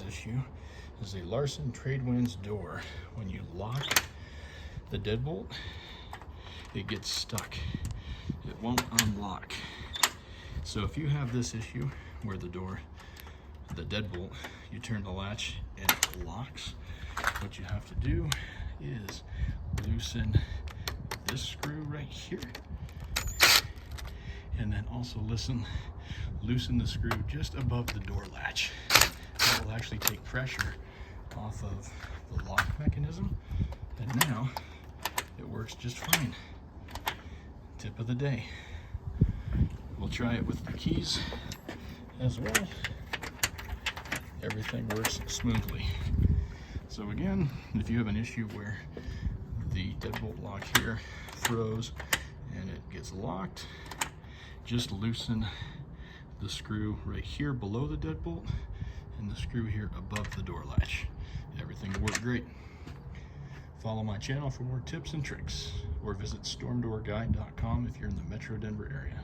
today's issue is a Larson Tradewinds door. When you lock the deadbolt, it gets stuck. It won't unlock. So if you have this issue where the deadbolt, you turn the latch and it locks, what you have to do is loosen this screw right here, and then also loosen the screw just above the door latch. That will actually take pressure off of the lock mechanism, and now it works just fine. Tip of the day. We'll try it with the keys as well. Everything works smoothly. So again, if you have an issue where the deadbolt lock here froze and it gets locked, just loosen the screw right here below the deadbolt and the screw here above the door latch. Everything will work great. Follow my channel for more tips and tricks, or visit stormdoorguide.com if you're in the Metro Denver area.